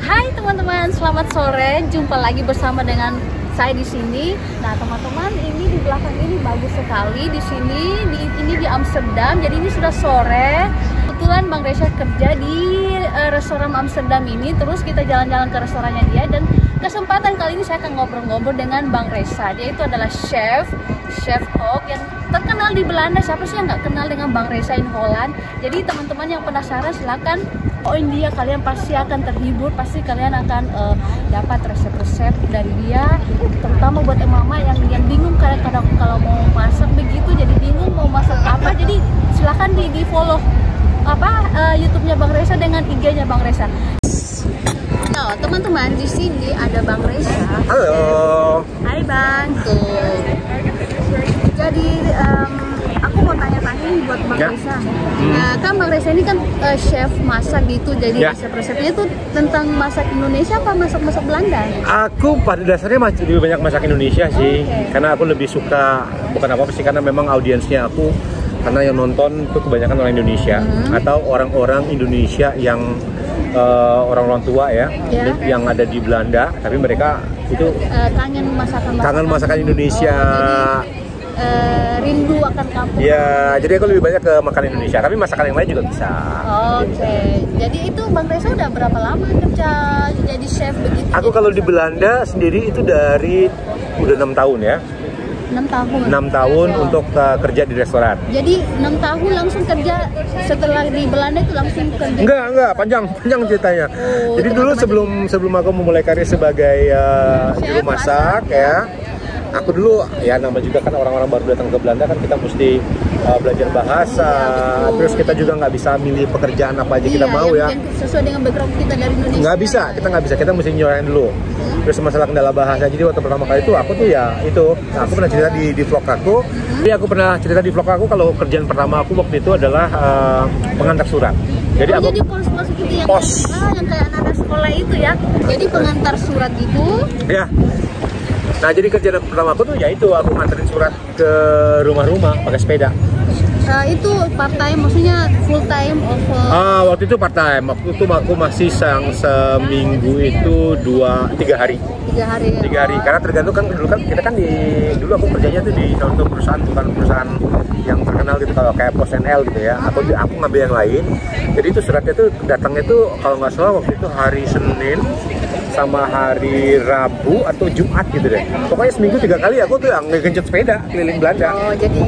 Hai teman-teman, selamat sore. Jumpa lagi bersama dengan saya di sini. Nah teman-teman, ini di belakang ini bagus sekali. Di sini, ini di Amsterdam. Jadi ini sudah sore. Kebetulan Bang Reza kerja di restoran Amsterdam ini. Terus kita jalan-jalan ke restorannya dia. Dan kesempatan kali ini saya akan ngobrol-ngobrol dengan Bang Reza. Dia itu adalah chef kok yang terkenal di Belanda. Siapa sih yang nggak kenal dengan Bang Reza in Holland? Jadi teman-teman yang penasaran silakan poin dia, kalian pasti akan terhibur, pasti kalian akan dapat resep-resep dari dia, terutama buat mama yang bingung kadang-kadang kalau mau masak begitu, jadi bingung mau masak apa. Jadi silahkan di follow YouTube-nya Bang Reza dengan IG-nya Bang Reza. Nah teman-teman, di sini ada Bang Reza. Halo. Hai Bang. Tuh. Jadi aku mau tanya-tanya nih buat Bang Reza. Kan Bang Reza ini kan chef masak gitu, jadi resep-resepnya itu tentang masak Indonesia apa masak-masak Belanda? Aku pada dasarnya lebih banyak masak Indonesia sih, karena aku lebih suka, bukan apa-apa sih, karena memang audiensnya aku, karena yang nonton itu kebanyakan orang Indonesia atau orang-orang Indonesia yang orang-orang tua ya, yang ada di Belanda, tapi mereka itu kangen masakan Indonesia. Rindu akan kampung. Ya, jadi aku lebih banyak ke makan Indonesia, tapi masakan yang lain juga bisa. Oke. Jadi itu Bang Reza udah berapa lama kerja jadi chef begitu? Aku kalau di Belanda sendiri itu dari udah 6 tahun ya. 6 tahun. 6 tahun untuk kerja di restoran. Jadi 6 tahun langsung kerja setelah di Belanda itu langsung kerja? Enggak, panjang ceritanya. Jadi dulu sebelum aku memulai karir sebagai juru masak ya. Aku dulu ya, nama juga kan orang-orang baru datang ke Belanda kan, kita mesti belajar bahasa, terus kita juga nggak bisa milih pekerjaan apa aja kita mau ya. Sesuai dengan background kita dari Indonesia. Kita nggak bisa, kita mesti nyorain dulu. Terus masalah kendala bahasa, jadi waktu pertama kali itu aku tuh ya itu, aku pernah cerita di vlog aku. Jadi aku pernah cerita di vlog aku kalau kerjaan pertama aku waktu itu adalah pengantar surat. Jadi aku jadi pos gitu ya, yang kayak anak sekolah itu ya. Jadi pengantar surat itu. Ya. Nah jadi kerjaan pertama aku tuh ya itu, aku nganterin surat ke rumah-rumah pakai sepeda. Itu part time, maksudnya full time waktu itu part time. Waktu itu aku masih seminggu itu 3 hari. 3 hari. Karena tergantung kan dulu kan kita kan dulu aku kerjanya tuh di salah satu perusahaan, bukan perusahaan yang terkenal gitu kalau kayak Pos NL gitu ya. Aku ngambil yang lain. Jadi itu suratnya tuh datangnya tuh kalau nggak salah waktu itu hari Senin sama hari Rabu atau Jumat gitu deh. Pokoknya seminggu 3 kali aku tuh yang ngegenjot sepeda keliling Belanda. Oh jadi,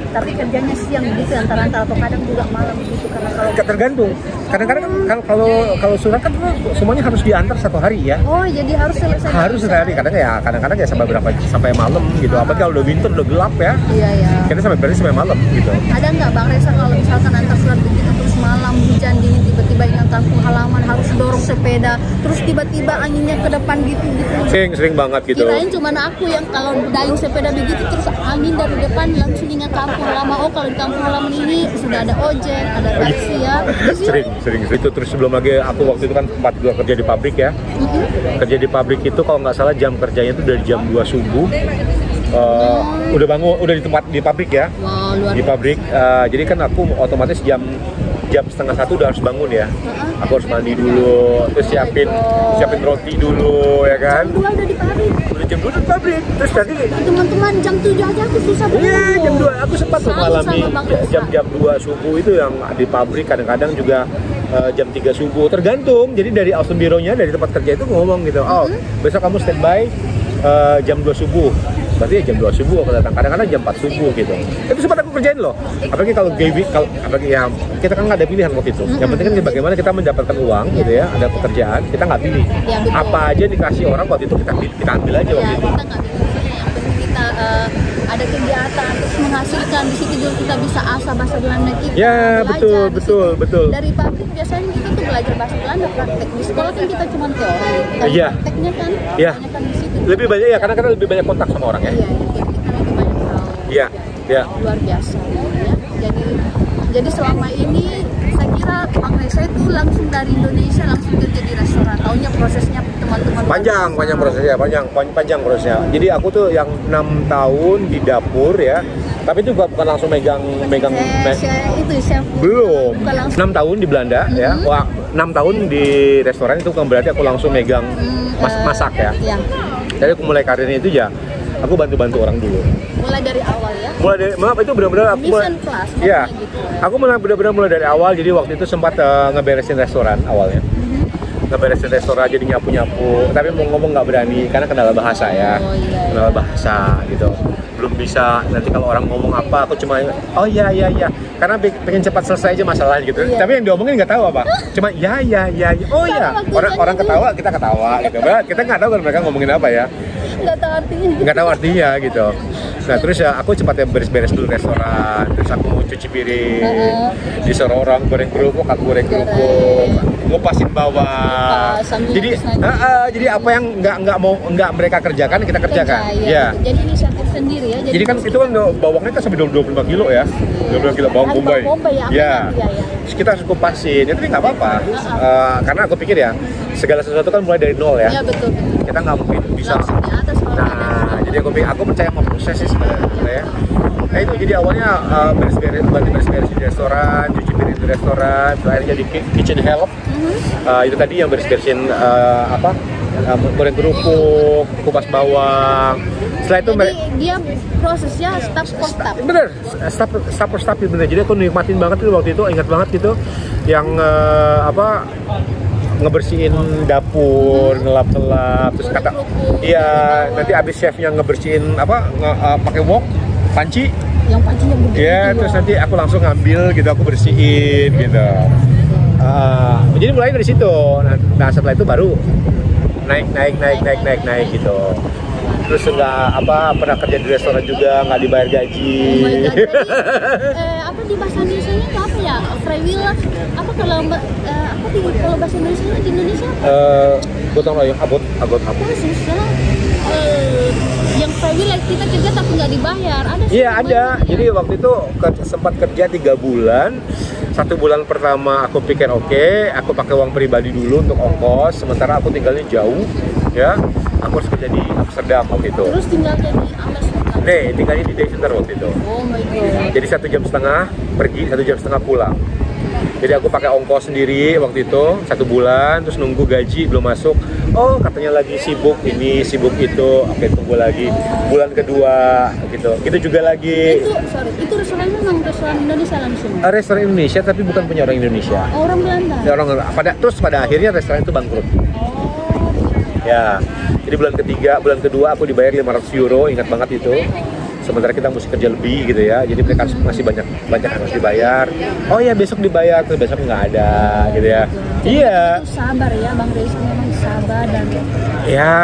tapi kerjanya siang gitu antara atau kadang juga malam gitu, karena kalau tergantung. Kadang-kadang kan kalau surat kan semuanya harus diantar 1 hari ya. Oh jadi harus selesai. Harus sehari. Kadang-kadang ya sampai malam gitu. Apalagi kalau udah winter udah gelap ya. Iya. Kita sampai malam gitu. Ada nggak Bang Reza kalau misalkan antar surat begitu terus malam hujan dingin tiba-tiba ingat kampung halaman harus dorong sepeda terus tiba-tiba anginnya ke depan gitu? Sering banget gitu. Kirain cuma aku yang kalau dayung sepeda begitu terus angin dari depan langsung ingat kampung halaman. Oh kalau di kampung halaman ini sudah ada ojek, ada taksi ya. Sering itu. Terus sebelum lagi aku waktu itu kan tempat gua kerja di pabrik ya. Kerja di pabrik itu kalau nggak salah jam kerjanya itu dari jam 2 subuh. Udah di tempat di pabrik ya. Di pabrik. Jadi kan aku otomatis jam 12:30 udah harus bangun ya. Aku harus mandi dulu, terus siapin roti dulu ya kan. Jam 2 udah di pabrik. Jam 2 di pabrik. Terus tadi teman-teman jam 7 aja aku susah banget. Iya, jam 2 aku sempat mengalami jam 2 subuh itu yang di pabrik, kadang-kadang juga jam 3 subuh, tergantung. Jadi dari Außen Bureau-nya, dari tempat kerja itu ngomong gitu, besok kamu standby jam 2 subuh. Berarti ya jam 2 subuh aku datang, kadang-kadang jam 4 subuh gitu. Itu sempat aku kerjain loh. Apalagi kalau apalagi ya kita kan nggak ada pilihan waktu itu. Yang penting kan bagaimana kita mendapatkan uang gitu ya, ada pekerjaan, kita nggak pilih. Apa aja dikasih orang waktu itu kita ambil aja waktu itu. Kita nggak pilih, yang penting kita ada kegiatan terus menghasilkan, di situ juga kita bisa asah bahasa Belanda kita. Ya betul. Dari pabrik biasanya kita tuh belajar bahasa Belanda praktek. Di sekolah kan kita cuma teori. Prakteknya kan banyak kan di situ. Lebih banyak ya, karena kita lebih banyak kontak sama orang ya. Iya, kita lebih banyak tahu. Iya. Luar biasa ya. Jadi selama ini saya kira Bang Reza itu langsung dari Indonesia langsung kerja di restoran. Taunya prosesnya teman-teman panjang prosesnya. Jadi aku tuh yang 6 tahun di dapur ya. Tapi itu bukan langsung megang itu chef. Belum. 6 tahun di Belanda ya. Wah, 6 tahun di restoran itu bukan berarti aku langsung megang masak ya. Iya. Jadi aku mulai karirnya itu ya, aku bantu-bantu orang dulu. Mulai dari awal ya. Mulai dari, maaf itu benar-benar aku mulai, ya, gitu. Aku benar-benar mulai dari awal. Jadi waktu itu sempat ngeberesin restoran awalnya. Ngeberesin restoran, jadi nyapu-nyapu. Tapi mau ngomong nggak berani karena kendala bahasa ya. Kendala bahasa gitu. Belum bisa, nanti kalau orang ngomong apa aku cuma oh iya karena pengen cepat selesai aja masalahnya gitu. Tapi yang diomongin nggak tahu apa, cuma ya oh iya, orang ketawa kita ketawa gitu. Kita nggak tahu kan mereka ngomongin apa ya, nggak tahu artinya gitu. Nah terus ya aku cepat beres-beres dulu restoran, terus aku mau cuci piring, disuruh orang goreng kerupuk, aku goreng kerupuk, ngupasin bawah. Jadi apa yang nggak mereka kerjakan kita kerjakan. Ya. Jadi inisiatif sendiri ya. Jadi kan itu kan bawangnya kan sampai 25 kilo ya, 25 kilo bawang bombay. Ya. Terus kita harus kupasin, tapi nggak apa-apa. Karena aku pikir ya segala sesuatu kan mulai dari nol ya. Iya betul. Kita nggak mungkin bisa. Nah, jadi aku percaya sama proses sih sebenarnya. Nah itu jadi awalnya beres-beres di restoran, cuci piring di restoran, akhirnya jadi kitchen help. Itu tadi yang beres-beresin goreng kerupuk, kupas bawang. Setelah itu dia prosesnya step for step. Bener, step for step bener. Jadi aku nikmatin banget itu waktu itu, ingat banget gitu yang ngebersihin dapur, ngelap-ngelap, terus kata iya nanti abis chefnya ngebersihin pakai wok panci yang pancinya gede ya, terus nanti aku langsung ngambil gitu, aku bersihin gitu. Jadi mulai dari situ. Nah setelah itu baru naik gitu. Terus nggak pernah kerja di restoran juga, nggak dibayar gaji. Di bahasa Indonesia-nya itu apa ya? Free will kalau bahasa Indonesia di Indonesia gotong royong, abot. Susah. Yang free will kita kerja tapi nggak dibayar. Iya ada. Jadi waktu itu sempat kerja 3 bulan. 1 bulan pertama aku pikir oke, aku pakai uang pribadi dulu untuk ongkos. Sementara aku tinggalnya jauh, ya. Aku harus kerja di Amsterdam waktu itu. Terus tinggalnya di Amsterdam? Tinggalnya di Deventer waktu itu. Oh my god. Jadi 1,5 jam pergi, 1,5 jam pulang. Jadi aku pakai ongkos sendiri waktu itu 1 bulan, terus nunggu gaji belum masuk. Oh katanya lagi sibuk ini, sibuk itu. Oke tunggu lagi. Bulan kedua gitu. Itu juga lagi. Itu restoran memang restoran Indonesia langsung. Restoran Indonesia tapi bukan punya orang Indonesia. Orang Belanda. Terus pada akhirnya restoran itu bangkrut. Ya. Jadi bulan kedua aku dibayar 500 euro, ingat banget itu. Sementara kita mesti kerja lebih gitu ya, jadi mereka masih banyak harus dibayar. Oh ya besok dibayar, terus besok nggak ada gitu ya. Iya. Sabar ya Bang Reza, memang sabar dan ya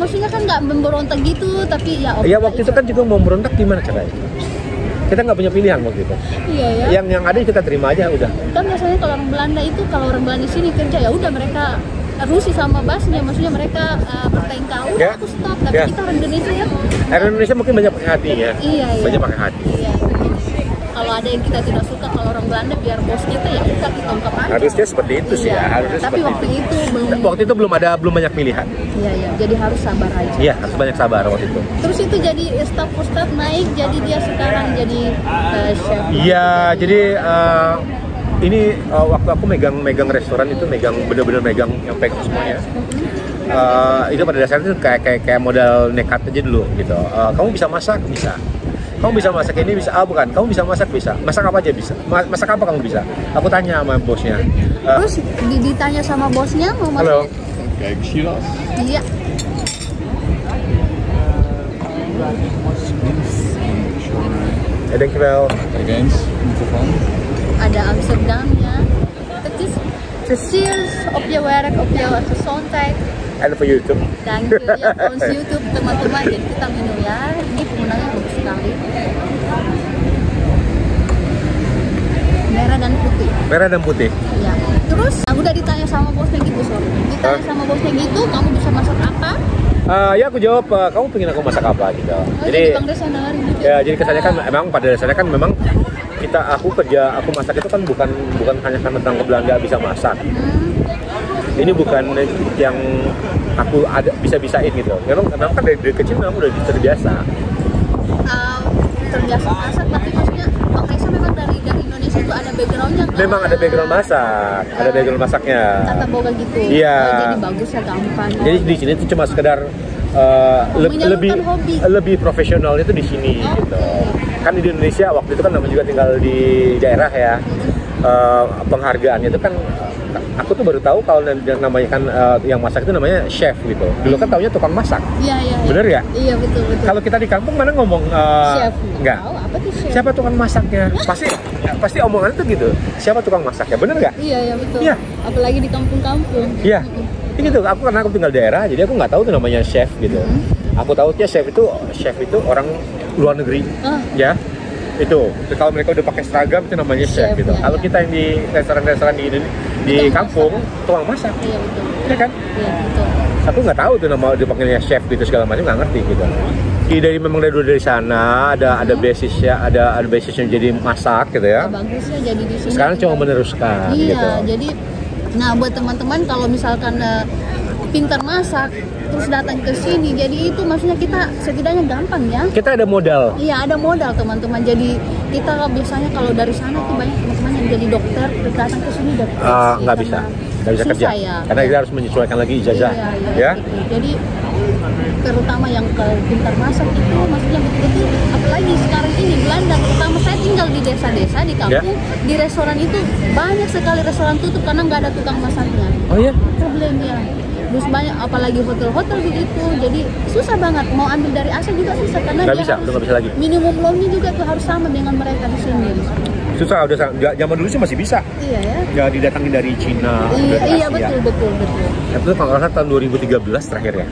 maksudnya kan nggak memberontak gitu, tapi ya. Ya waktu itu kan juga mau berontak gimana caranya? Kita nggak punya pilihan waktu itu. Iya ya. Yang ada kita terima aja udah. Kan biasanya kalau orang Belanda itu kalau orang Belanda sini kerja ya udah mereka rusi sama basnya, maksudnya mereka bertengkar, udah aku stop. Tapi kita orang Indonesia ya. Orang Indonesia mungkin banyak pakai hati ya. Iya. Banyak pakai hati. Iya. Kalau ada yang kita tidak suka, kalau orang Belanda biar bos kita ya kita ungkap aja. Harusnya seperti itu sih ya. Harusnya tapi waktu itu belum banyak pilihan. Iya. Jadi harus sabar aja. Iya, harus banyak sabar waktu itu. Terus itu jadi step for step naik, jadi dia sekarang jadi chef. Iya, jadi ini waktu aku megang restoran itu bener-bener megang yang pegang semuanya. Itu pada dasarnya itu kayak modal nekat aja dulu gitu. Kamu bisa masak? Bisa. Kamu bisa masak ini? Bisa. Bukan. Kamu bisa masak? Bisa. Masak apa aja bisa. Masak apa kamu bisa? Aku tanya sama bosnya. Terus ditanya sama bosnya mau masak? Halo. Kijk, Silas. Iya. Dankjewel. Kijk eens, microfoon. Ada Amsterdamnya. Het is precies op je werk, op je gezondheid. And for YouTube. Thank you ya, ons YouTube teman-teman. Jadi kita minum ya. Ini penggunaannya bagus sekali. Merah dan putih. Merah dan putih. Ya. Terus udah ditanya sama bosnya gitu, ditanya sama bosnya gitu, kamu bisa masak apa? Ya aku jawab, kamu pengen aku masak apa gitu. Jadi Bang Reza dengerin gitu. Ya jadi kesannya kan memang pada dasarnya kan memang aku masak itu kan bukan hanya karena tentang ke Belanda bisa masak. Ini bukan yang aku bisa-bisain gitu. Memang kan dari kecil memang udah terbiasa. terbiasa masak, tapi maksudnya Bang Reza memang dari Indonesia itu ada backgroundnya kan? Memang ada background masak, ada background masaknya. Tata boga gitu. Iya. Jadi bagus ya, gampang. Jadi di sini tuh cuma sekedar lebih profesional itu di sini gitu. Kan di Indonesia waktu itu kan namanya juga tinggal di daerah ya. Penghargaannya itu kan aku tuh baru tahu kalau namanya kan yang masak itu namanya chef gitu. Dulu kan taunya tukang masak. Iya. Bener ya? Iya betul. Kalau kita di kampung mana ngomong chef? Enggak. Tahu apa tuh chef? Siapa tukang masaknya? Pasti omongannya tuh gitu. Siapa tukang masaknya? Bener nggak? Iya betul. Iya. Apalagi di kampung-kampung. Iya. Gitu. Karena aku tinggal daerah, jadi aku nggak tahu tuh namanya chef gitu. Aku tahu chef itu orang luar negeri. Ya. Itu kalau mereka udah pakai seragam itu namanya chef gitu. Ya, kalau kita yang di restoran-restoran di kampung tukang masak. Iya betul. Iya kan? Iya betul. Aku nggak tahu tuh nama dipanggilnya chef gitu segala macam, nggak ngerti gitu. Memang dari sana ada basisnya, ada basisnya jadi masak gitu ya. Bagusnya jadi di sini. Sekarang cuma meneruskan. Iya, gitu. jadi nah buat teman-teman kalau misalkan pintar masak terus datang ke sini, jadi itu maksudnya kita setidaknya gampang ya. Kita ada modal. Iya ada modal teman-teman. Jadi kita biasanya kalau dari sana tuh banyak teman-teman yang jadi dokter datang ke sini dokter. Nggak bisa kerja. Ya. Karena kita harus menyesuaikan lagi ijazah. Iya. Gitu. Jadi terutama yang pintar masak itu maksudnya betul-betul, apalagi sekarang ini Belanda, terutama saya tinggal di desa-desa di kampung, di restoran itu banyak sekali restoran tutup karena nggak ada tukang masaknya. Oh iya? Problemnya. Terus banyak, apalagi hotel-hotel begitu, jadi susah banget mau ambil dari asal juga susah karena nggak bisa lagi. Minimum loannya juga tuh harus sama dengan mereka di sini. Susah, zaman dulu sih masih bisa. Iya ya. Nggak didatangin dari Cina. Iya betul. Itu kalau nggak salah tahun 2013 terakhir ya.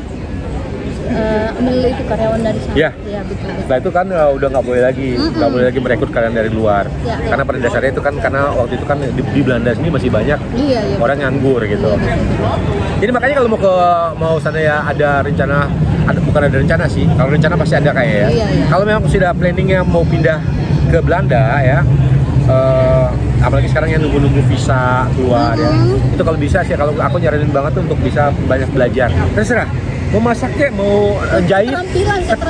Ambil itu karyawan dari sana. Iya. Iya betul. Nah itu kan udah nggak boleh lagi merekrut karyawan dari luar. Ya. Karena pada dasarnya itu kan karena waktu itu kan di Belanda sini masih banyak orang nganggur gitu. Iya, betul. Jadi makanya kalau mau sana ya ada rencana, bukan ada rencana sih. Kalau rencana pasti ada kayak ya. Iya. Kalau memang sudah planningnya mau pindah ke Belanda ya. Apalagi sekarang yang nunggu visa keluar ya. Itu kalau bisa sih, kalau aku nyaranin banget tuh untuk bisa banyak belajar. Terserah. Mau masak kayak mau jahit,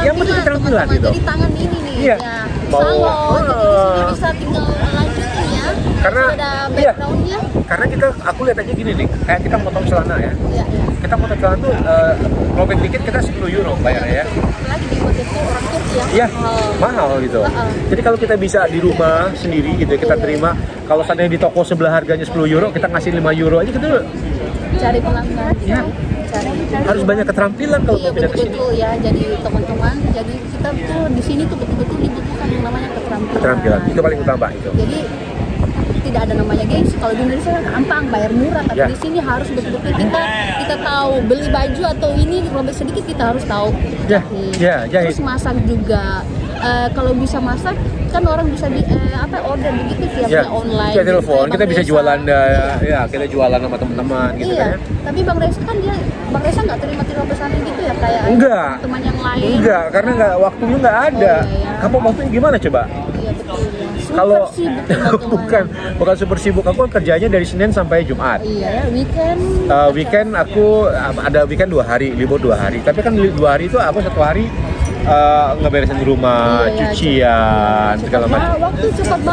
yang penting keterampilan gitu. Jadi tangan ini nih, iya. ya. Mau jadi bisa tinggal lanjutin ya. Karena ada backgroundnya. Karena aku lihat aja gini nih, kayak kita potong celana ya. Iya. Kita potong celana tuh robek dikit kita 10 euro bayarnya ya. Apalagi di hotel itu orang Turki ya. Iya, mahal gitu. Jadi kalau kita bisa di rumah sendiri gitu, kita terima. Kalau seandainya di toko sebelah harganya 10 euro, kita ngasih 5 euro aja gitu. Cari pelanggan. Iya. Harus banyak keterampilan kalau mau pindah ke sini. Betul ya, jadi teman-teman, jadi kita tuh di sini tuh betul-betul dibutuhkan yang namanya keterampilan. Itu paling utama itu. Jadi tidak ada namanya gengsi. Kalau di Indonesia kan gampang bayar murah, tapi di sini harus betul-betul kita tahu beli baju atau ini robek sedikit kita harus tahu. Jahit. Terus masak juga. Kalau bisa masak kan orang bisa order begitu via online. Via telepon, kita bisa jualan iya. kita jualan sama teman-teman gitu iya. kan ya. Tapi Bang Reza nggak terima pesanan gitu ya kayak teman yang lain. Enggak, karena waktunya nggak ada. Kamu waktunya gimana coba? Iya betul ya. Kalau bukan super sibuk, aku kan kerjanya dari Senin sampai Jumat. Iya, weekend. Weekend aku ada weekend 2 hari, libur 2 hari. Tapi kan 2 hari itu aku 1 hari ngeberesin rumah, cucian, segala macam. Waktu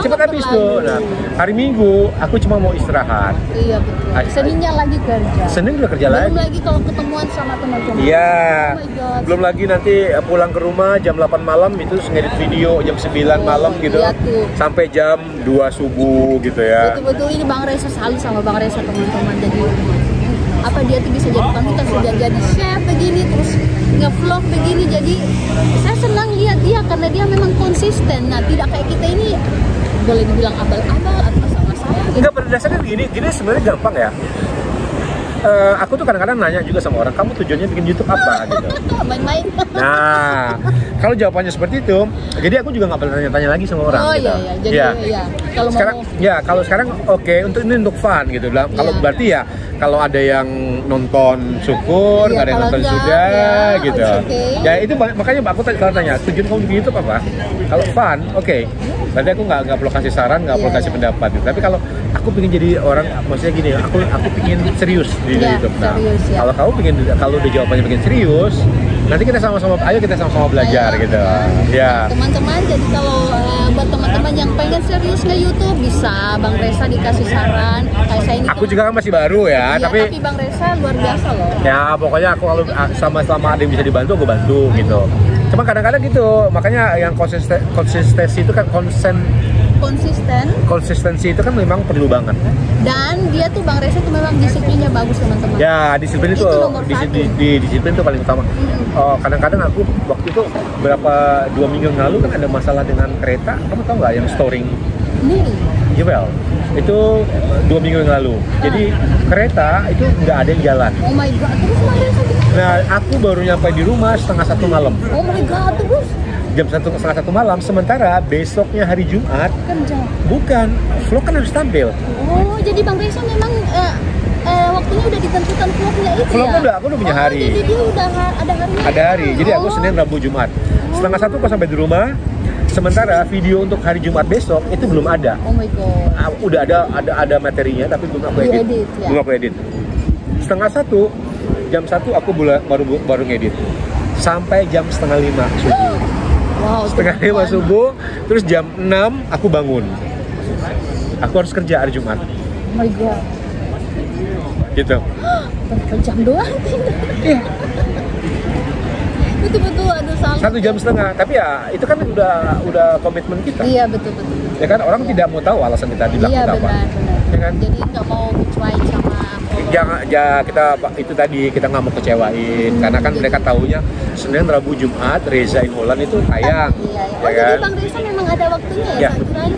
cepat habis tuh. Nah, hari Minggu aku cuma mau istirahat. Iya betul. Seninnya lagi kerja. Senin juga kerja lagi. Belum lagi kalau ketemuan sama teman-teman. Iya. Belum lagi nanti pulang ke rumah jam 8 malam itu ngedit video jam 9 malam gitu. Iya tuh. Sampai jam 2 subuh gitu ya. Betul-betul ini Bang Reza salut sama Bang Reza teman-teman. Jadi dia tuh bisa jadi kita sudah jadi chef begini terus nge-vlog begini, jadi saya senang lihat dia karena dia memang konsisten. Nah tidak kayak kita ini boleh dibilang abal-abal atau masalah-masalah gitu. Enggak, pada dasarnya gini sebenarnya gampang ya. Aku tuh kadang-kadang nanya juga sama orang, kamu tujuannya bikin YouTube apa gitu. Main-main. Nah, kalau jawabannya seperti itu, jadi aku juga nggak pernah tanya-tanya lagi sama orang. Oh gitu. iya, jadi kalau sekarang, kalau sekarang oke, untuk fun gitu. Kalau berarti ya kalau ada yang nonton syukur, nggak ada yang nonton enggak, sudah, ya, gitu. okay. Ya itu makanya aku kalau tanya tujuan kamu bikin YouTube apa? Kalau fun, oke. Berarti aku nggak perlu kasih saran, nggak perlu kasih pendapat. Gitu. Tapi kalau aku pengen jadi orang, maksudnya gini, aku pengen serius di YouTube. Nah, serius, kalau kamu pengen, kalau udah jawabannya pengen serius, nanti kita sama-sama, ayo kita sama-sama belajar gitu. Ya. Teman-teman, jadi kalau buat teman-teman yang pengen serius ke YouTube bisa Bang Reza dikasih saran. Kayak saya ini. Aku juga kan masih baru ya, Iya, tapi Bang Reza luar biasa loh. ya pokoknya aku kalau sama-sama ada yang bisa dibantu, aku bantu gitu. Cuma kadang-kadang gitu, makanya yang konsistensi itu kan konsistensi itu kan memang perlu banget. Dan dia tuh Bang Reza tuh memang disiplinnya bagus teman-teman. Ya disiplin itu disiplin itu paling utama. Oh, kadang-kadang aku waktu itu berapa 2 minggu yang lalu kan ada masalah dengan kereta. Kamu tahu nggak yang storing? Nih. Jebel. Itu 2 minggu yang lalu. Jadi kereta itu nggak ada yang jalan. Oh my god, terus Bang Reza gimana? Nah, aku baru nyampe di rumah 1:30 malam. Oh my god, terus Jam 1:30 malam. Sementara besoknya hari Jumat. kerja. Bukan, vlog kan harus tampil. Oh, jadi Bang Reza memang waktunya udah ditentukan vlognya itu Vlognya ya? aku udah punya hari. Jadi dia udah ada harinya. Ada hari. Jadi aku Senin, Rabu, Jumat. 1:30 aku sampai di rumah. Sementara video untuk hari Jumat besok itu belum ada. Oh my god. Udah ada materinya tapi belum aku edit. Ya? Belum aku edit. 1:30, jam 1 aku baru ngedit. Sampai jam 4:30 subuh. Wow. 4:30 subuh, terus jam 6 aku bangun. Aku harus kerja hari Jumat. Oh my god. Gitu. Berapa jam doang? Iya. Betul-betul, aduh salah. 1,5 jam. Tapi ya itu kan udah komitmen kita. Iya, betul. Ya kan orang tidak mau tahu alasan kita di belakang Iya, apa. benar. Ya kan? Jadi nggak mau kecewain sama Jangan, kita itu tadi kita nggak mau kecewain karena kan mereka tahunya Senin, Rabu, Jumat Reza in Holland itu tayang. Iya. Ya Oh, kan? jadi Bang Reza memang ada waktunya ya? Ya. Saya kirain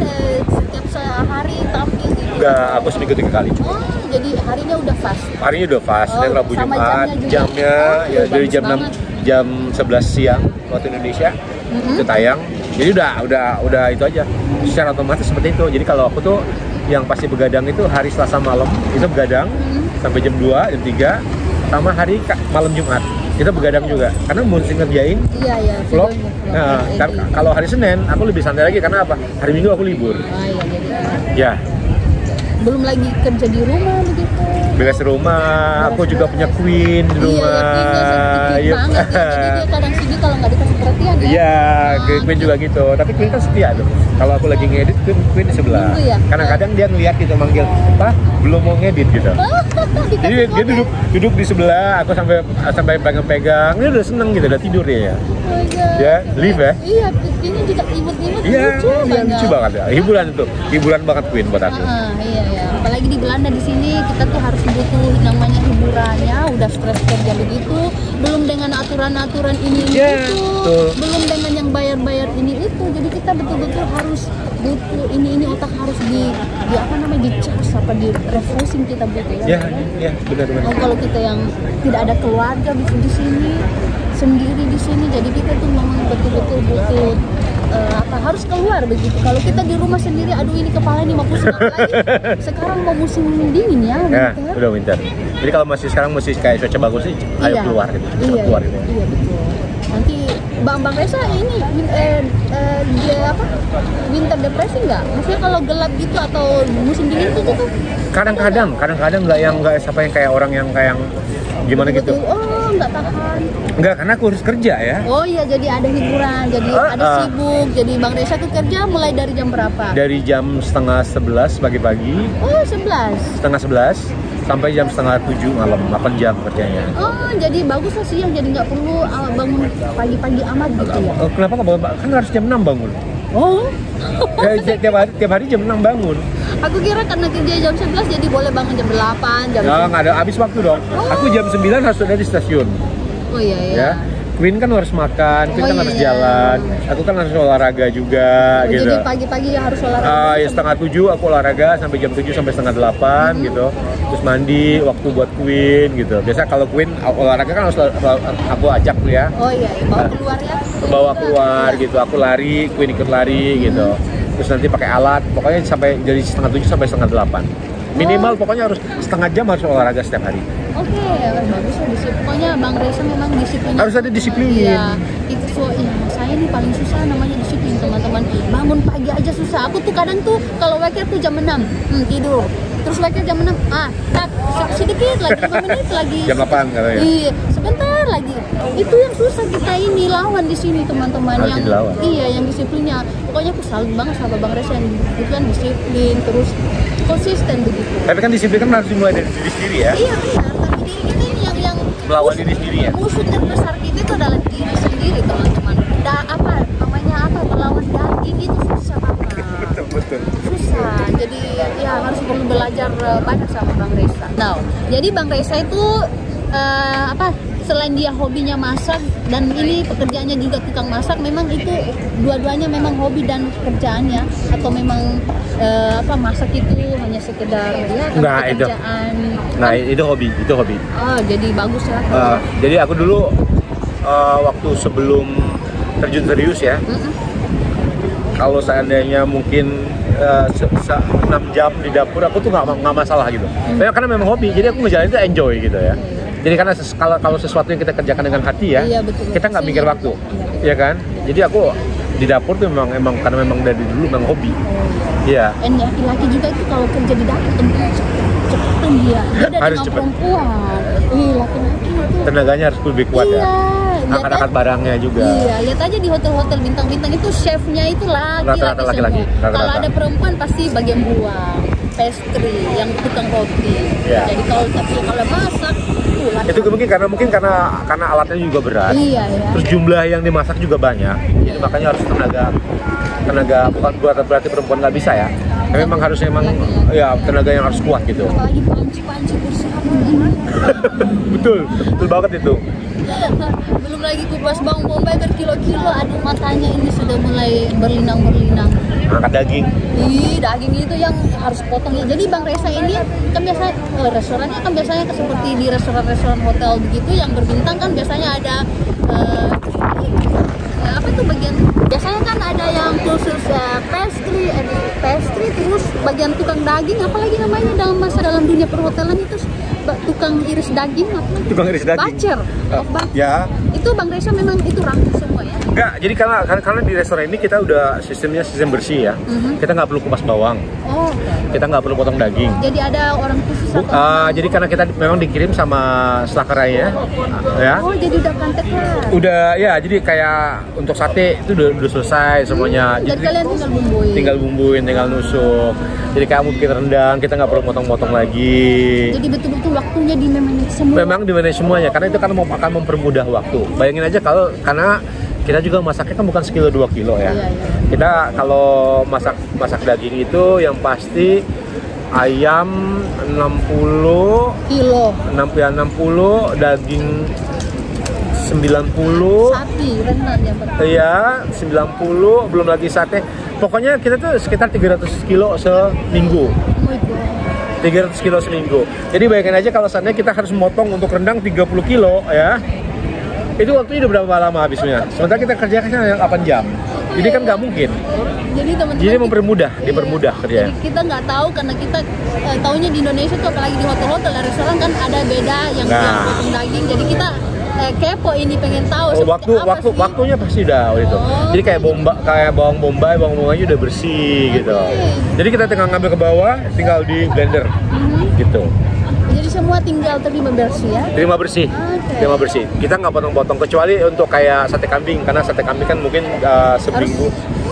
setiap sehari tampil gitu. Enggak, aku seminggu 3 kali. Oh, jadi harinya udah fast. Harinya udah pas, Senin, Rabu, sama Jumat. jamnya juga. Jamnya ya Oh, dari bagus jam 6 banget. jam 11 siang waktu Indonesia itu tayang. Jadi udah itu aja. Secara otomatis seperti itu. Jadi kalau aku tuh yang pasti begadang itu hari Selasa malam itu begadang sampai jam 2, jam 3 sama hari malam Jumat. Kita begadang juga karena mesti ngerjain Iya, vlog. videonya, Nah, edit. kalau hari Senin aku lebih santai lagi karena apa? Hari Minggu aku libur. Ah, iya, jadi Ya, belum lagi kerja di rumah begitu. beres rumah. Aku juga punya Queen di rumah. Iya, Queen banget ya. Jadi dia kadang sini kalau nggak dikasih perhatian ya. Iya, Queen juga gitu. Tapi Queen kan setia tuh. Kalau aku lagi ngedit, Queen di sebelah. Gitu ya? Kadang-kadang dia ngeliat gitu manggil, "Pak, belum mau ngedit" gitu. Jadi dia duduk di sebelah, aku sampai pegang-pegang. Dia udah seneng gitu, udah tidur dia ya. Oh, iya. Ya, live ya. Iya, ini juga imut-imut Iya, lucu dia banget. lucu banget ya. Hiburan banget Queen buat aku. Iya. Apalagi di Belanda di sini kita tuh harus butuh namanya hiburannya, udah stres kerja begitu, belum dengan aturan-aturan ini Iya, itu, betul. belum dengan yang bayar-bayar ini itu. Jadi kita betul-betul harus butuh ini otak harus di apa namanya dicas apa di refreshing kita butuh ya. Iya, benar-benar. Oh, kalau kita yang tidak ada keluarga di sini sendiri di sini, jadi kita tuh memang betul-betul butuh harus keluar begitu. Kalau kita di rumah sendiri, aduh ini kepala ini mau pusing apalagi. Sekarang mau musim dingin ya, Ya, winter. udah winter. Jadi kalau sekarang masih kayak cuaca bagus sih, ayo keluar gitu. Cepat keluar gitu. Iya betul. Nanti Bang Reza ini dia apa? Winter depresi nggak? Maksudnya kalau gelap gitu atau musim dingin itu gitu? Kadang-kadang nggak siapa yang kayak orang yang kayak gimana gitu. Betul. Oh, nggak tahan. Enggak, karena aku harus kerja ya. Oh iya, jadi ada hiburan, jadi ada sibuk. Jadi Bang Reza tuh kerja mulai dari jam berapa? Dari jam 10:30 pagi-pagi, Oh, 11. 10:30 sampai jam 6:30 malam, 8 jam kerjanya. Oh, jadi bagus lah siang, jadi nggak perlu bangun pagi-pagi amat gitu ya? Kenapa nggak bangun? Kan harus jam 6 bangun. Oh, Tiap hari jam 6 bangun. aku kira karena kerja jam 11 jadi boleh bangun jam 8, jam Nggak ada habis waktu dong. Aku jam 9 harus ada di stasiun. Oh iya. Ya. Queen kan harus makan, Queen kan harus jalan. Aku kan harus olahraga juga gitu. Jadi pagi-pagi ya harus olahraga. Ya 6:30 aku olahraga sampai jam 7 sampai setengah 8 gitu. Terus mandi, waktu buat Queen gitu. Biasa kalau Queen olahraga kan harus aku ajak tuh ya. Oh iya, bawa keluar ya. Bawa keluar gitu. Aku lari, Queen ikut lari gitu. Terus nanti pakai alat, pokoknya sampai dari 7:30 sampai setengah 8. Minimal pokoknya harus setengah jam harus olahraga setiap hari. Oke, bagus lah disiplin. Pokoknya Bang Reza memang disiplinnya. Harus ada disiplin. Iya, itu saya nih paling susah namanya disiplin teman-teman. Bangun pagi aja susah. Aku tuh kadang tuh kalau waker tuh jam 6 tidur. Terus waker jam 6, tak sedikit lagi 5 menit lagi. Jam 8 katanya. Iya, sebentar lagi. Itu yang susah kita ini lawan di sini teman-teman. Harus dilawan. Iya, yang disiplinnya. Pokoknya aku salut banget sama Bang Reza yang kan disiplin terus konsisten begitu. Tapi kan disiplin kan harus dimulai dari diri sendiri ya. Iya benar, tapi diri kita ini yang Melawan diri sendiri ya. Musuh terbesar kita itu adalah diri sendiri teman-teman. Melawan daging itu susah banget. Betul. Susah. Jadi ya harus perlu belajar banyak sama Bang Reza. Nah, jadi Bang Reza itu selain dia hobinya masak dan ini pekerjaannya juga tukang masak, memang itu dua-duanya memang hobi dan pekerjaannya atau memang masak itu hanya sekedar ya pekerjaan. Itu hobi. Oh, jadi bagus ya. Jadi aku dulu waktu sebelum terjun serius ya. Kalau seandainya mungkin 6 jam di dapur aku tuh nggak masalah gitu. Karena memang hobi, jadi aku ngejalanin itu enjoy gitu ya. Jadi karena kalau sesuatu yang kita kerjakan dengan hati ya, iya, betul. Kita nggak mikir waktu, ya kan? Jadi aku di dapur tuh memang karena memang dari dulu memang hobi. Iya. Dan laki-laki juga itu kalau kerja di dapur cepetan dia harus cepat. Perempuan. Laki-laki itu tenaganya harus lebih kuat ya. Angkat-angkat barangnya juga. Iya, lihat aja di hotel-hotel bintang-bintang itu chefnya itu laki-laki. Kalau ada perempuan pasti bagian buah, pastry, yang tukang roti. Yeah. Jadi kalau masak itu mungkin karena alatnya juga berat. Iya. Terus jumlah yang dimasak juga banyak. Jadi makanya harus tenaga bukan berarti perempuan nggak bisa ya. Memang harus ya tenaga yang harus kuat gitu. Apalagi panci bersiap. betul banget itu. Belum lagi kupas bawang bombay berkilo-kilo, aduh matanya ini sudah mulai berlinang. Angkat daging. Daging itu yang harus potongnya. Jadi Bang Reza ini kan biasa restorannya kan biasanya seperti di restoran hotel begitu yang berbintang kan biasanya ada bagian biasanya kan ada yang khusus pastry terus bagian tukang daging, apalagi namanya dalam dunia perhotelan itu tukang iris daging bacer. Ya. Itu Bang Reza memang itu rangkum semua ya? Enggak, jadi karena di restoran ini kita udah sistem bersih ya. Kita nggak perlu kupas bawang. Oh, okay. Kita nggak perlu potong daging. Jadi ada orang khusus jadi karena kita memang dikirim sama selakaraya ya. Oh, jadi udah kantek lah. Udah ya, jadi kayak untuk sate itu udah selesai semuanya. Jadi kalian tinggal bumbuin, tinggal nusuk. Jadi kamu bikin rendang, kita nggak perlu potong-potong lagi. Jadi betul-betul waktunya di-manage semua. Memang di-manage semuanya, karena itu kan akan mempermudah waktu. Bayangin aja karena kita juga masaknya kan bukan sekilo 2 kilo ya. Iya. Kita kalau masak daging itu yang pasti ayam 60 kilo. 60, daging 90. Sapi renang ya, Pak. Iya, 90, belum lagi sate. Pokoknya kita tuh sekitar 300 kilo seminggu. Oh my God. 300 kilo seminggu. Jadi bayangin aja kalau seandainya kita harus memotong untuk rendang 30 kilo ya. Itu waktunya udah berapa lama habisnya? Sementara kita kerjakan hanya 8 jam. Jadi kan nggak mungkin. Jadi teman-teman. Jadi dipermudah kerjanya. Jadi kita nggak tahu karena kita taunya di Indonesia tuh apalagi di hotel-hotel dan restoran kan ada beda yang potong daging. Jadi kita kepo ini pengen tahu waktunya pasti udah itu. Jadi kayak bawang bombaynya udah bersih gitu. Jadi kita tinggal ngambil ke bawah, tinggal di blender gitu. Jadi semua tinggal terima bersih ya? Terima bersih. Kita nggak potong-potong kecuali untuk kayak sate kambing, karena sate kambing kan mungkin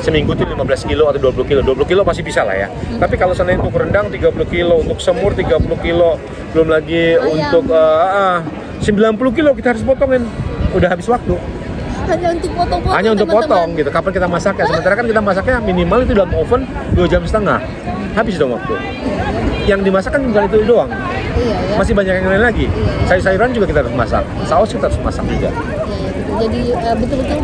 seminggu tuh 15 kilo atau 20 kilo. 20 kilo masih bisa lah ya. Tapi kalau seandainya untuk rendang 30 kilo, untuk semur 30 kilo, belum lagi untuk 90 kilo kita harus potongin. Udah habis waktu. Hanya untuk potong gitu. Kapan kita masaknya? Sementara kan kita masaknya minimal itu dalam oven 2,5 jam. Habis dong waktu. Yang dimasak kan bukan itu doang. Iya, ya. Masih banyak yang lain lagi. Sayur-sayuran juga kita harus masak. Saus kita harus masak juga. Jadi betul-betul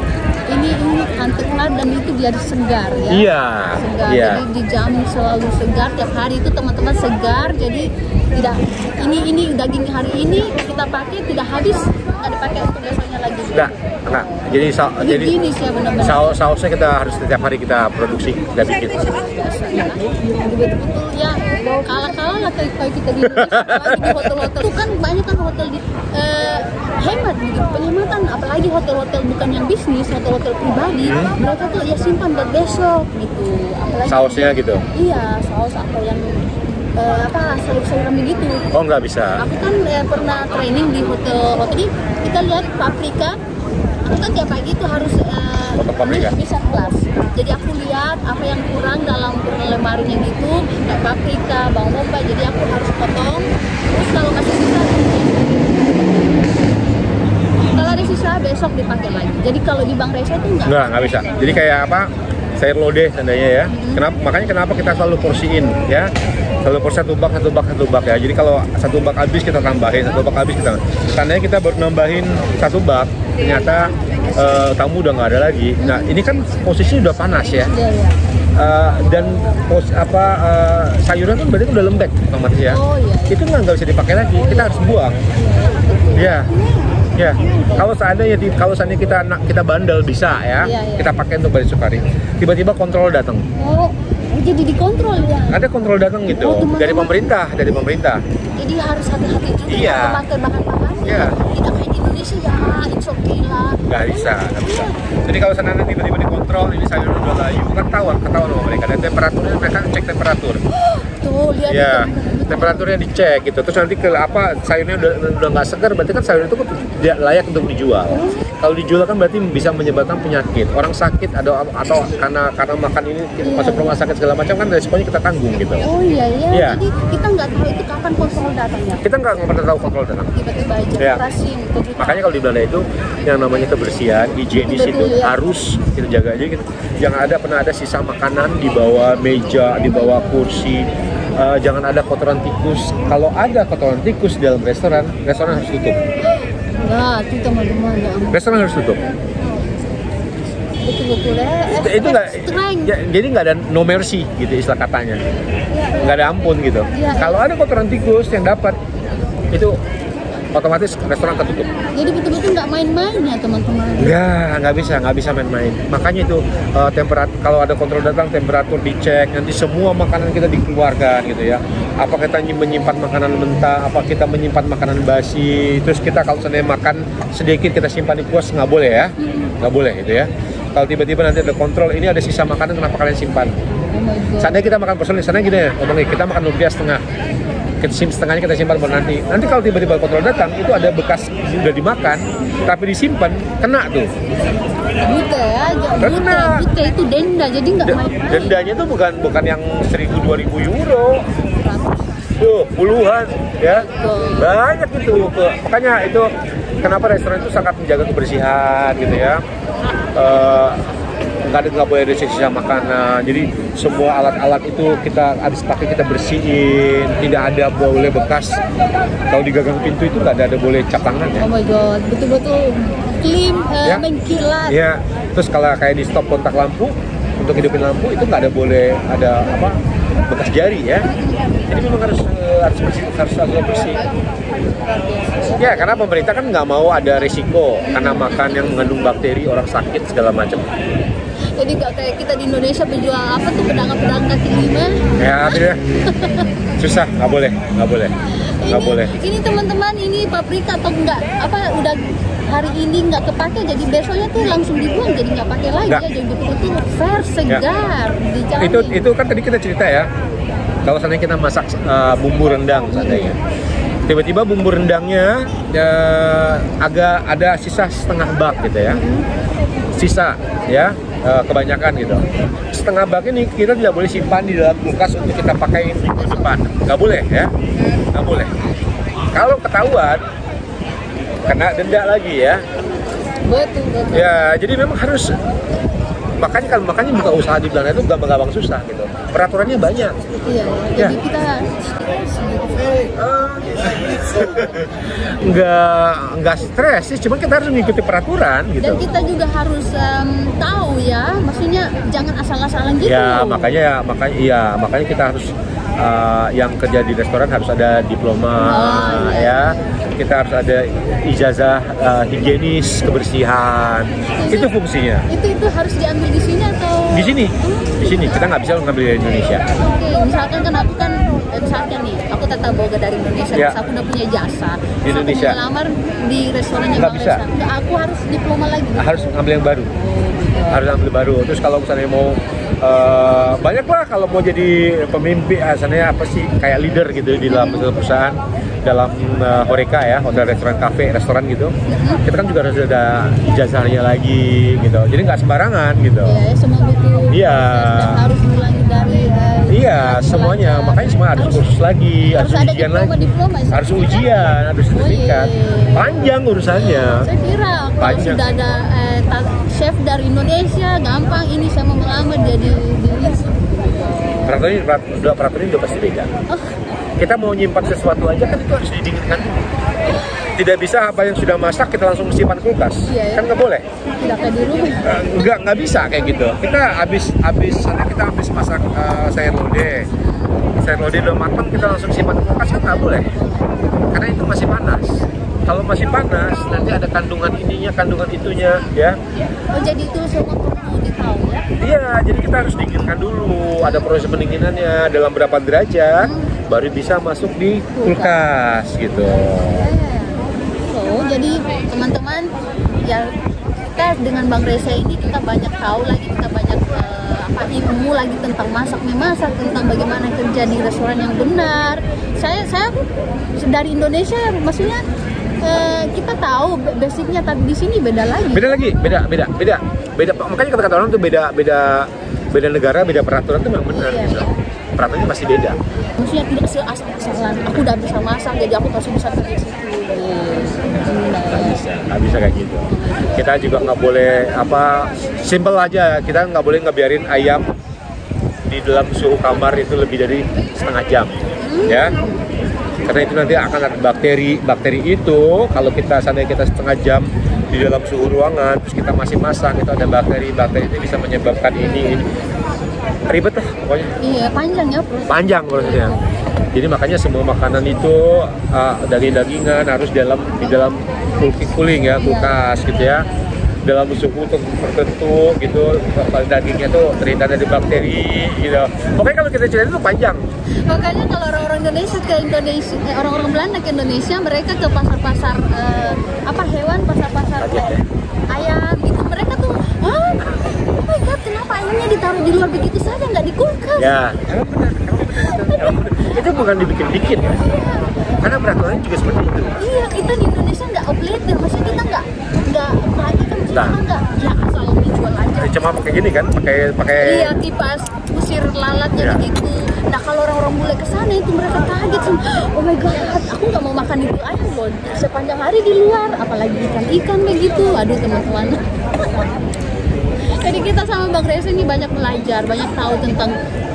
ini antiklar dan itu biar segar ya. Iya. Segar. Jadi dijamin selalu segar tiap hari itu teman-teman segar. Jadi tidak ini daging hari ini kita pakai tidak habis, nggak dipakai untuk besoknya lagi. Enggak. Jadi Higienis ya benar-benar. sausnya kita harus setiap hari kita produksi, kita bikin. Betul-betul ya kalah-kalah lah kayak kita di Indonesia, apalagi di hotel-hotel itu kan banyak kan hotel di hemat gitu, penghematan, apalagi hotel-hotel bukan yang bisnis, hotel-hotel pribadi, mereka tuh ya simpan buat besok gitu, apalagi Sausnya gitu. iya saus atau yang sayur-sayuran begitu. Oh, nggak bisa. Aku kan pernah training di hotel jadi kita lihat paprika. Aku kan tiap pagi itu harus potong paprika. bisa kelas. Jadi aku lihat apa yang kurang dalam lemarinya gitu, kayak paprika, bawang bombay. Jadi aku harus potong. Terus kalau masih sisa, kalau ada sisa besok dipakai lagi. Jadi kalau di Bank Resa itu nggak bisa. Jadi kayak apa? Sayur lodeh seandainya ya. Makanya kenapa kita selalu porsiin ya? Selalu porsi satu bak ya. Jadi kalau satu bak habis kita tambahin, satu bak habis kita. Seandainya kita baru nambahin satu bak, ternyata tamu udah nggak ada lagi. Nah ini kan posisinya udah panas ya. Dan sayurnya kan berarti udah lembek otomatis ya. Itu nggak bisa dipakai lagi. Kita harus buang. Ya. Ya, kalau seandainya kita bandel bisa ya, kita pakai untuk besok hari. Tiba-tiba kontrol datang. Oh, jadi dikontrol ya? Ada kontrol datang gitu, dari pemerintah. Jadi harus hati-hati juga memakai bahan-bahannya. Iya. Kita kayak di Indonesia ya, it's okay lah. Nggak bisa. Jadi kalau seandainya tiba-tiba dikontrol, ini sayur udah layu, kan ketahuan sama mereka. Dan temperaturnya mereka cek temperatur. Tuh lihat. Ya, temperaturnya dicek gitu. Terus nanti sayurnya udah nggak segar, berarti kan sayur itu tidak layak untuk dijual. Kalau dijual kan berarti bisa menyebabkan penyakit. Orang sakit atau karena makan ini masuk rumah sakit segala macam kan resikonya kita tanggung gitu. Oh iya. Jadi kita nggak tahu itu kapan kontrol datangnya. Kita nggak pernah tahu kontrol datang. Tiba-tiba aja operasi. Makanya kalau di Belanda itu yang namanya kebersihan, higienis itu harus kita jaga aja gitu. Jangan pernah ada sisa makanan di bawah meja, di bawah kursi. Jangan ada kotoran tikus. Kalau ada kotoran tikus di dalam restoran harus tutup. Nah, itu teman-teman ya. Restoran harus tutup. Betul-betul itu nggak, jadi nggak ada no mercy gitu istilah katanya. Nggak ada ampun gitu. Kalau ada kotoran tikus yang dapat itu otomatis restoran ketutup. Jadi betul-betul nggak main-main ya teman-teman? Nggak bisa main-main. Makanya itu kalau ada kontrol datang, temperatur dicek, nanti semua makanan kita dikeluarkan gitu ya. Apa kita menyimpan makanan mentah, apa kita menyimpan makanan basi. Terus kita kalau seandainya makan sedikit kita simpan di kulkas, nggak boleh ya, nggak boleh gitu ya. Kalau tiba-tiba nanti ada kontrol, ini ada sisa makanan, kenapa kalian simpan? Seandainya kita makan personal, seandainya gini ya, ngomongin kita makan lumpia setengah. Setengahnya kita simpan buat nanti kalau tiba-tiba kontrol datang itu ada bekas sudah dimakan tapi disimpan, kena tuh bute itu denda, jadi nggak main-main. Dendanya tuh bukan yang 1.000-2.000 euro tuh puluhan ya, banyak itu. Makanya itu kenapa restoran itu sangat menjaga kebersihan gitu ya. Nggak boleh ada sisa makanan, jadi semua alat-alat itu kita habis pakai kita bersihin, tidak ada boleh bekas. Kalau di gagang pintu itu nggak ada boleh cap tangan ya. Oh my god, betul-betul clean, mengkilat. Ya, terus kalau kayak di stop kontak lampu untuk hidupin lampu itu nggak ada boleh ada bekas jari ya. Jadi memang harus bersih, harus bersih. Ya, karena pemerintah kan nggak mau ada resiko karena makan yang mengandung bakteri, orang sakit segala macam. Jadi nggak kayak kita di Indonesia berjual pedagang kaki lima. Ya, tidak. Susah, nggak boleh. Ini teman-teman, ini paprika atau udah hari ini nggak kepake, jadi besoknya tuh langsung dibuang, jadi nggak pakai lagi ya, jadi betul-betul fresh, segar, dijamin. Itu kan tadi kita cerita ya, kalau seandainya kita masak bumbu rendang seandainya, tiba-tiba bumbu rendangnya agak ada sisa setengah bak gitu ya, sisa ya. Kebanyakan gitu. Setengah bak ini kita tidak boleh simpan di dalam kulkas untuk kita pakai minggu depan. Nggak boleh ya, nggak boleh. Kalau ketahuan, kena denda lagi ya. Betul. Ya, jadi memang harus. Makanya buka usaha di Belanda itu gampang susah gitu. Peraturannya banyak. Iya. Jadi kita nggak stres sih, cuma kita harus mengikuti peraturan gitu. Dan kita juga harus tahu ya, maksudnya jangan asal-asalan gitu. Ya makanya kita yang kerja di restoran harus ada diploma, ya. Kita harus ada ijazah higienis kebersihan. Itu fungsinya. Itu harus diambil di sini atau? Di sini. Di sini. Kita nggak bisa ngambil dari Indonesia. Oke, misalkan kan aku kan misalnya nih, aku tata boga dari Indonesia, Ya. terus aku udah punya jasa. Di Indonesia. Aku mau melamar di restorannya Nggak Bang bisa. Reza. Nggak, aku harus diploma lagi. Harus ngambil yang baru. Harus ambil baru. Terus kalau misalnya mau banyak lah kalau mau jadi pemimpin, asalnya apa sih kayak leader gitu di dalam perusahaan, dalam Horeca ya, hotel, restoran, kafe, restoran gitu. Kita kan juga harus ada ijazahnya lagi gitu. Jadi nggak sembarangan gitu. Ya, semua butuh. Iya. Dan harus ulangi dari. Iya, semuanya. Makanya semua harus kursus lagi, harus ada ujian lagi. diploma, Harus ujian, harus sertifikat. Panjang urusannya. Saya kira kalau Panjang. sudah ada chef dari Indonesia, gampang ini saya mau melamar jadi Peraturannya udah pasti beda. Kita mau nyimpan sesuatu aja kan itu harus didinginkan dulu. Tidak bisa apa yang sudah masak kita langsung simpan kulkas. Iya, ya. Kan nggak boleh. tidak kayak di rumah. Nggak bisa kayak gitu. Kita habis masak sayur lodeh udah matang kita langsung simpan di kulkas kan nggak boleh. Karena itu masih panas. Kalau masih panas nanti ada kandungan ininya, kandungan itunya, ya. Oh, jadi itu semua perlu ditahu ya? Iya, jadi kita harus dinginkan dulu. Ada proses pendinginannya dalam berapa derajat, baru bisa masuk di kulkas gitu. So, jadi teman-teman, ya kita dengan Bang Reza ini kita banyak tahu lagi, kita banyak ilmu lagi tentang memasak, tentang bagaimana kerja di restoran yang benar. Saya dari Indonesia, maksudnya kita tahu basicnya, tapi di sini beda lagi. Beda. Makanya kata-kata orang tuh beda negara, beda peraturan tuh memang benar. Iya. Gitu. Peraturannya masih beda. Maksudnya tidak asal-asalan. Aku udah bisa masak, jadi aku pasti bisa kerja di situ. Nggak bisa kayak gitu. Kita juga nggak boleh simple aja. Kita nggak boleh ngebiarin ayam di dalam suhu kamar itu lebih dari setengah jam, ya. Karena itu nanti akan ada bakteri itu kalau seandainya kita setengah jam di dalam suhu ruangan terus kita masih masak, itu ada bakteri itu bisa menyebabkan ini ribet lah pokoknya. Iya, Panjang prosesnya. Jadi makanya semua makanan itu daging-dagingan harus di dalam cooling ya, kulkas gitu ya, dalam suhu tertentu gitu. Kalau dagingnya tuh terhindar dari bakteri gitu. Pokoknya kalau kita cerita itu panjang. Makanya kalau orang-orang Indonesia ke Indonesia, orang-orang Belanda ke Indonesia, mereka ke pasar-pasar hewan, pasar-pasar ayam gitu, mereka tuh, oh my god, kenapa ayamnya ditaruh di luar begitu saja, nggak di kulkas? Ya, emang benar. Itu bukan dibikin-bikin ya. Karena peraturannya juga seperti itu. Iya, kita di Indonesia nggak updated, maksudnya kita nggak apalagi kan kita nggak, ya asal dijual aja. Cuma pakai gini kan, pakai. Iya, kipas usir lalatnya begitu. Nah, kalau orang-orang bule ke sana itu mereka kaget sih. Oh my god, aku nggak mau makan itu ayam loh sepanjang hari di luar, apalagi ikan begitu. Aduh teman-teman. Jadi kita sama Bang Reza ini banyak belajar, banyak tahu tentang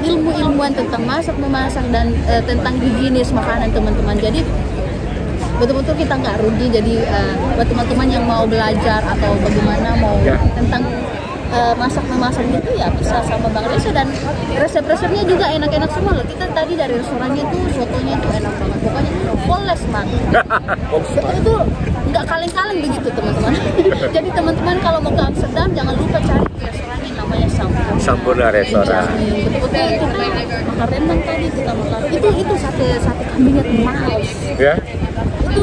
ilmu-ilmuan tentang memasak dan tentang higienis makanan teman-teman. Jadi betul-betul kita nggak rugi. Jadi buat teman-teman yang mau belajar atau bagaimana mau tentang memasak gitu ya bisa sama Bang Reza, dan resep-resepnya juga enak-enak semua loh. Kita tadi dari restorannya tuh sotonya tuh enak banget, pokoknya poles banget. Itu nggak kaleng-kaleng begitu teman-teman. Jadi teman-teman kalau mau ke Amsterdam jangan lupa cari restorannya, namanya Sampurna Restoran. Betul-betul kita makan rendang tadi, kita makan itu sate kambingnya tuh mahal. Ya. Itu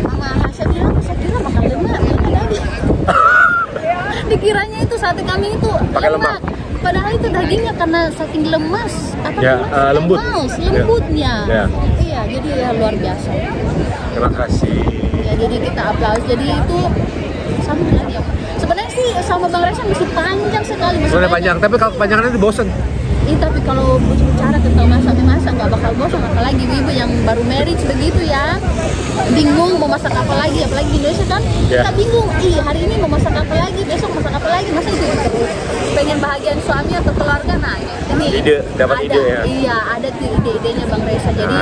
Mama Hasya bilang, saya kira makan lemak tadi. Dikiranya itu sate kambing itu pakai lemak. Padahal itu dagingnya karena saking lembut. Lembutnya. Ya. Iya, jadi ya luar biasa. Terima kasih. Ya, jadi kita aplaus. Jadi itu sama lagi. Sebenarnya sih sama Bang Reza masih panjang sekali. Sudah panjang, tapi kalau kepanjangan itu bosen. Tapi kalau bicara tentang masak nggak bakal bosan, apalagi ibu yang baru marriage begitu ya, bingung mau masak apa lagi, apalagi di Indonesia kan kita bingung, hari ini mau masak apa lagi, besok masak apa lagi, masa itu terus pengen bahagian suami atau keluarga. Nah ini dapat ide ya. Iya, ada tuh ide-idenya Bang Reza. Jadi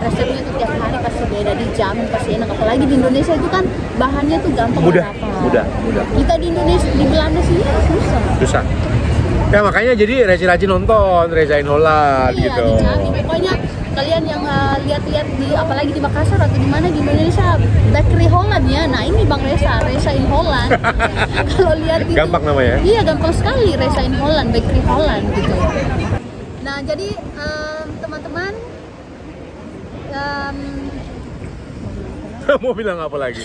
resepnya tuh tiap hari pasti beda, dijamin pasti enak, apalagi di Indonesia itu kan bahannya tuh gampang mudah. Kita di Indonesia, di Belanda sini susah. Ya makanya jadi rajin-rajin nonton Reza In Holland Iya, gitu. dijamin. Pokoknya kalian yang lihat-lihat di apalagi di Makassar atau di mana di Indonesia Bakery Holland ya. Nah ini Bang Reza In Holland. Kalau lihat itu, Gampang namanya. Iya gampang sekali Reza In Holland, Bakery Holland gitu. Nah jadi teman-teman Mau bilang apa lagi?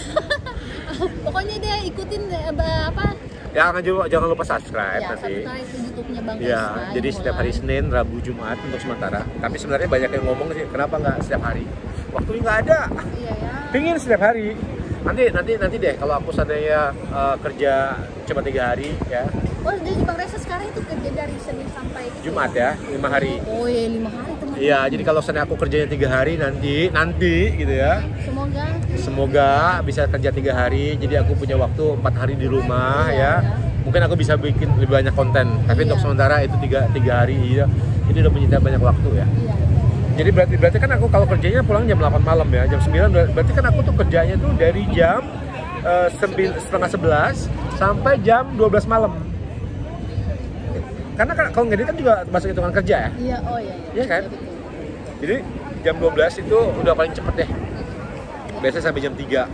pokoknya dia ikutin apa? Ya jangan lupa subscribe Ya, nanti. subscribe ke YouTube-nya Bang Ya, Reza jadi In setiap hari Holland. Senin, Rabu, Jumat untuk sementara. Tapi sebenarnya banyak yang ngomong sih, kenapa nggak setiap hari? Waktunya nggak ada. Iya ya. Pingin setiap hari. Nanti deh kalau aku seandainya kerja cuma 3 hari ya, Oh jadi Bang Reza sekarang itu kerja dari Senin sampai Jumat ya, 5 hari. Oh iya 5 hari teman-teman. Iya, jadi kalau seandainya aku kerjanya 3 hari nanti gitu ya. Semoga bisa kerja 3 hari, jadi aku punya waktu 4 hari di rumah ya. Mungkin aku bisa bikin lebih banyak konten, tapi untuk sementara itu 3 hari ya. Jadi udah menyita banyak waktu ya. Iya. Jadi berarti kan aku kalau kerjanya pulang jam 8 malam ya, jam 9 berarti kan aku tuh kerjanya tuh dari jam 10:30 sampai jam 12 malam. Karena kalau ngedit kan juga masuk hitungan kerja ya. Iya, oh iya. Iya kan? betul. Jadi jam 12 itu udah paling cepet deh. Biasanya sampai jam 3.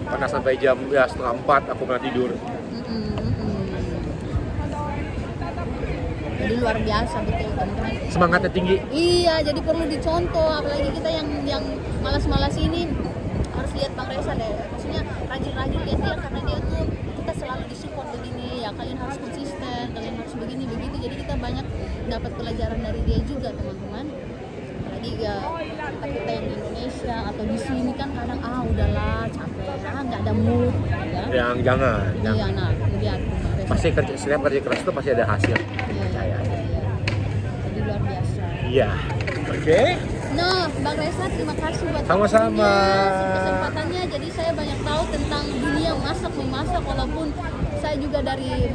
Karena sampai jam ya, 3:30 aku pernah tidur. Jadi luar biasa betul teman-teman. Semangatnya tinggi. Iya, jadi perlu dicontoh. Apalagi kita yang malas-malas ini harus lihat Bang Reza deh. Maksudnya rajin-rajin lihat dia karena dia tuh kita selalu disupport begini ya. Kalian harus konsisten, kalian harus begini begitu. Jadi kita banyak dapat pelajaran dari dia juga teman-teman. Apalagi ya kita yang di Indonesia atau di sini kan kadang udahlah capek, nggak ada mood ya. Yang jangan. Iya, nah lihat Bang Reza. Pasti setiap kerja keras itu pasti ada hasil. Iya. Jadi luar biasa. Iya. Oke. Nah, Bang Reza terima kasih buat Sama-sama. kesempatannya. Jadi saya banyak tahu tentang dunia memasak walaupun saya juga dari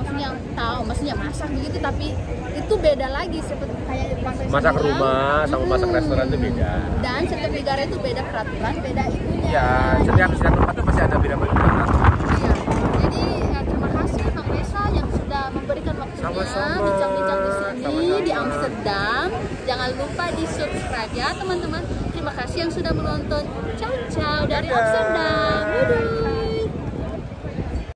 maksudnya masak begitu, tapi itu beda lagi seperti kayak Bang Reza Masak bilang. rumah sama masak restoran itu beda. Dan setiap negara itu beda peraturan, beda itunya. Ya, setiap tempat tuh pasti ada beda-beda. Iya. Jadi terima kasih Bang Reza yang sudah memberikan waktunya Sama-sama. bincang-bincang di sini Sama-sama. di Amsterdam. Jangan lupa di subscribe ya teman-teman. Terima kasih yang sudah menonton. Ciao ciao dari Amsterdam. Dadah.